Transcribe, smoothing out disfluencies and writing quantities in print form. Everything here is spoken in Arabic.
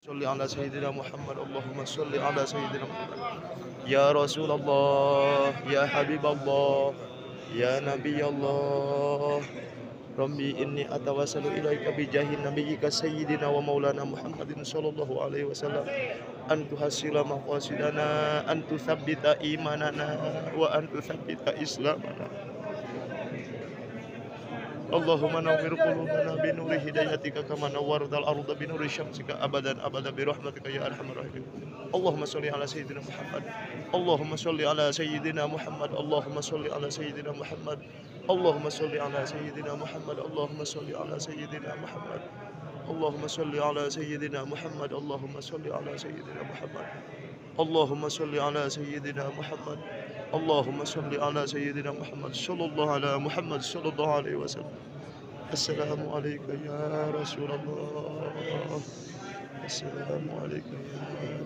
صل على سيدنا محمد اللهم صل على سيدنا محمد يا رسول الله يا حبيب الله يا نبي الله ربي إني أتوسل إليك بجاه نبيك سيدنا ومولانا محمد صلى الله عليه وسلم أن تحصل مقاصدنا أن تثبت إيماننا وأن تثبت إسلامنا اللهم نور قلوبنا بنور هدايتك كما نورت الأرض بنور شمسك أبدا أبدا برحمتك يا أرحم الراحمين اللهم صل على سيدنا محمد اللهم صل على سيدنا محمد اللهم صل على سيدنا محمد اللهم صل على سيدنا محمد اللهم صل على سيدنا محمد اللهم صل على سيدنا محمد اللهم صل على سيدنا محمد اللهم صل على سيدنا محمد اللهم صل على سيدنا محمد صلى الله على محمد صلى الله عليه وسلم السلام عليك يا رسول الله السلام عليك يا